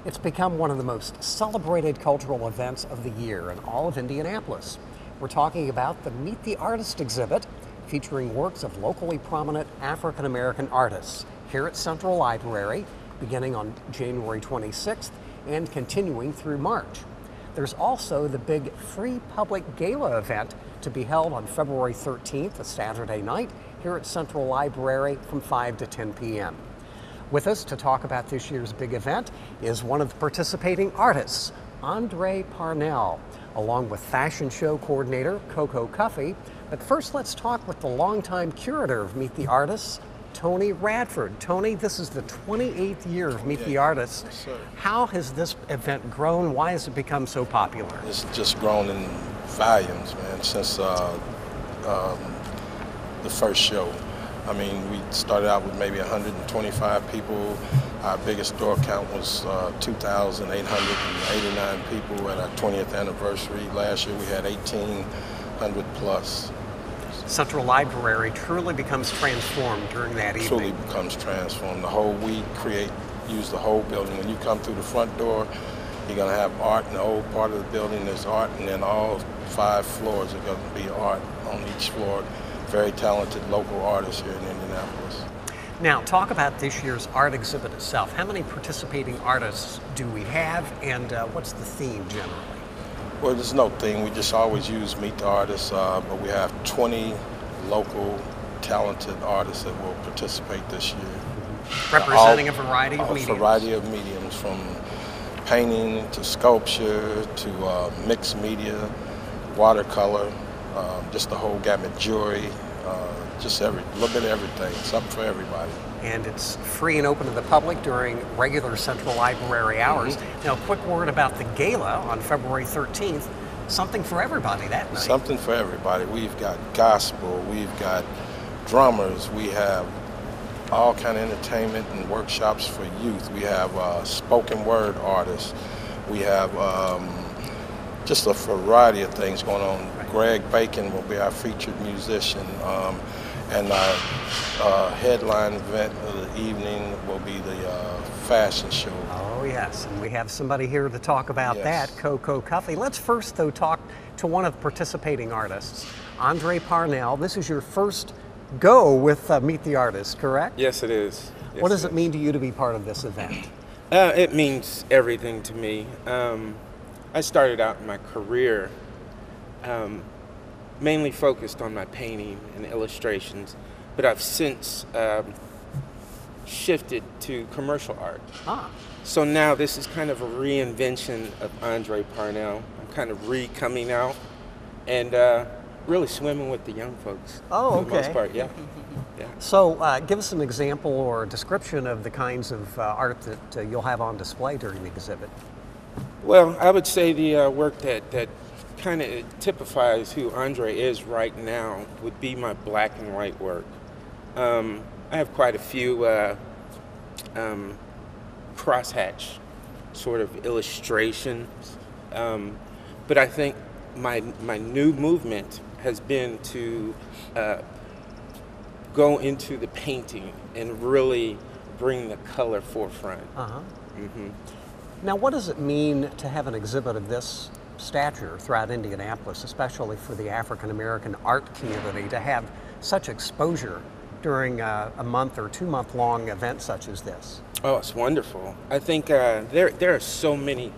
It's become one of the most celebrated cultural events of the year in all of Indianapolis. We're talking about the Meet the Artist exhibit featuring works of locally prominent African American artists here at Central Library, beginning on January 26th and continuing through March. There's also the big free public gala event to be held on February 13th, a Saturday night, here at Central Library from 5 to 10 p.m. With us to talk about this year's big event is one of the participating artists, Andre Parnell, along with fashion show coordinator Coco Cuffey. But first, let's talk with the longtime curator of Meet the Artists, Tony Radford. Tony, this is the 28th year of Meet the Artists. Yes, sir. How has this event grown? Why has it become so popular? It's just grown in volumes, man, since the first show. I mean, we started out with maybe 125 people. Our biggest door count was 2,889 people at our 20th anniversary. Last year we had 1,800 plus. Central Library truly becomes transformed during that evening. Truly becomes transformed. We use the whole building. When you come through the front door, you're going to have art in the old part of the building. There's art, and then all 5 floors are going to be art on each floor. Very talented local artists here in Indianapolis. Now, talk about this year's art exhibit itself. How many participating artists do we have, and what's the theme generally? Well, there's no theme. We just always use Meet the Artists, but we have 20 local talented artists that will participate this year. Representing a variety of mediums. A variety of mediums, from painting to sculpture to mixed media, watercolor, just the whole gamut, jewelry, just a little bit of everything. Something for everybody. And it's free and open to the public during regular Central Library hours. Now, a quick word about the gala on February 13th. Something for everybody that night. Something for everybody. We've got gospel, we've got drummers, we have all kind of entertainment and workshops for youth. We have spoken word artists. We have just a variety of things going on. Greg Bacon will be our featured musician, and our headline event of the evening will be the fashion show. Oh yes, and we have somebody here to talk about that, Coco Cuffey. Let's first, though, talk to one of the participating artists, Andre Parnell. This is your first go with Meet the Artist, correct? Yes, it is. Yes, what does it mean to you to be part of this event? It means everything to me. I started out my career mainly focused on my painting and illustrations, but I've since shifted to commercial art. So now this is kind of a reinvention of Andre Parnell. I'm kind of coming out and really swimming with the young folks. Oh, okay. For the most part, yeah. So give us an example or a description of the kinds of art that you'll have on display during the exhibit. Well, I would say the work that kind of typifies who Andre is right now would be my black and white work. I have quite a few crosshatch sort of illustrations, but I think my new movement has been to go into the painting and really bring the color forefront. Now, what does it mean to have an exhibit of this stature throughout Indianapolis, especially for the African American art community, to have such exposure during a month or 2 month long event such as this? Oh, it's wonderful. I think there are so many,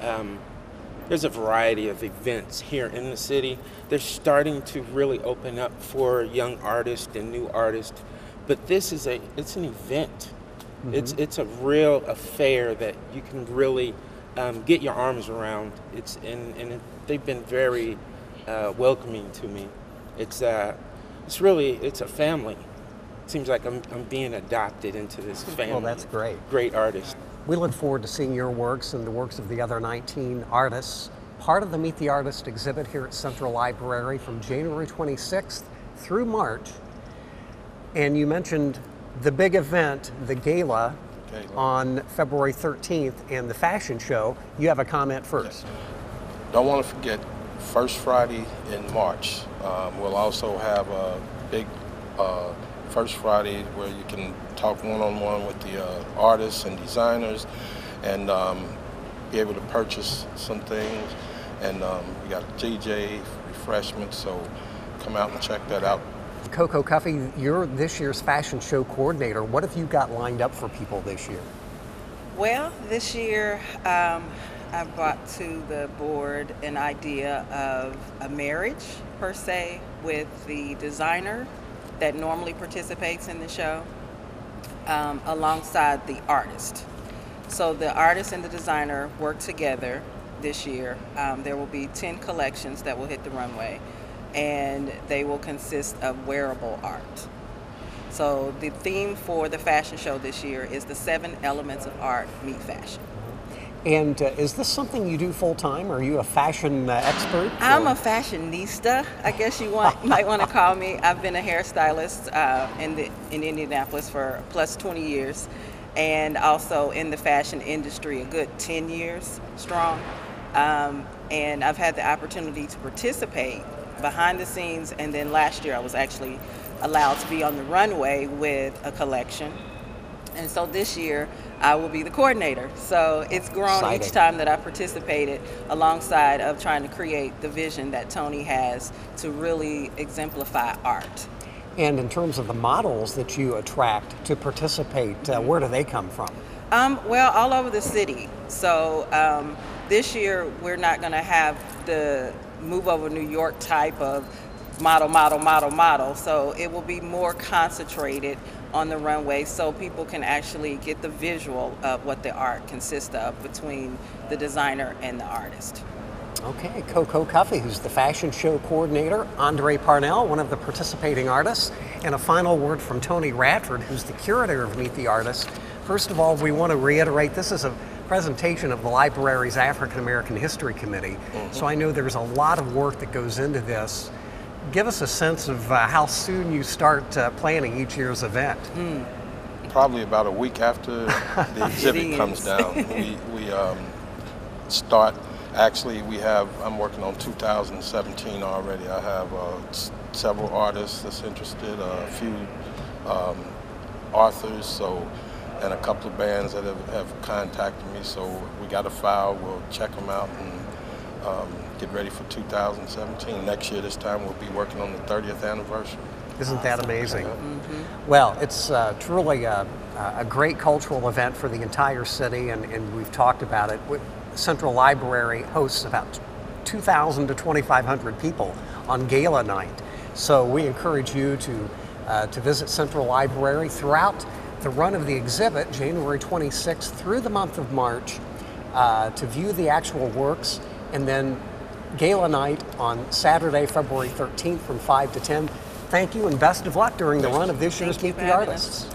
there's a variety of events here in the city. They're starting to really open up for young artists and new artists, but this is it's an event. It's a real affair that you can really get your arms around. And they've been very welcoming to me. It's a family. It seems like I'm being adopted into this family. Well, that's great. Great artist. We look forward to seeing your works and the works of the other 19 artists, part of the Meet the Artist exhibit here at Central Library from January 26th through March. And you mentioned the big event, the gala, on February 13th, and the fashion show. You have a comment first. Don't want to forget, first Friday in March. We'll also have a big First Friday where you can talk one-on-one with the artists and designers. and be able to purchase some things. And we got DJ refreshments, so come out and check that out. Coco Cuffey, you're this year's fashion show coordinator. What have you got lined up for people this year? Well, this year I brought to the board an idea of a marriage, per se, with the designer that normally participates in the show, alongside the artist. So the artist and the designer work together this year. There will be 10 collections that will hit the runway, and they will consist of wearable art. So the theme for the fashion show this year is the 7 elements of art meet fashion. And is this something you do full time? Are you a fashion expert? I'm a fashionista, I guess you might want to call me. I've been a hairstylist in Indianapolis for plus 20 years, and also in the fashion industry a good 10 years strong. And I've had the opportunity to participate behind the scenes, and then last year I was actually allowed to be on the runway with a collection. And so this year I will be the coordinator. So it's grown Exciting. Each time that I participated, alongside of trying to create the vision that Tony has to really exemplify art. And in terms of the models that you attract to participate, where do they come from? Well, all over the city. So this year we're not going to have the move over New York type of model. So it will be more concentrated on the runway, so people can actually get the visual of what the art consists of between the designer and the artist. Okay, Coco Cuffey, who's the fashion show coordinator, Andre Parnell, one of the participating artists, and a final word from Tony Radford, who's the curator of Meet the Artists. First of all, we want to reiterate this is a presentation of the library's African American History Committee, so I know there's a lot of work that goes into this. Give us a sense of how soon you start planning each year's event. Probably about a week after the exhibit comes down. We start. Actually, I'm working on 2017 already. I have several artists that's interested, a few authors, and a couple of bands that have contacted me. So we got a file. We'll check them out and get ready for 2017. Next year, this time, we'll be working on the 30th anniversary. Isn't that amazing? Well, it's truly a great cultural event for the entire city, and we've talked about it. Central Library hosts about 2,000 to 2,500 people on gala night. So we encourage you to visit Central Library throughout the run of the exhibit, January 26th through the month of March, to view the actual works, and then gala night on Saturday, February 13th from 5 to 10. Thank you and best of luck during the run of this year's Meet the Artists.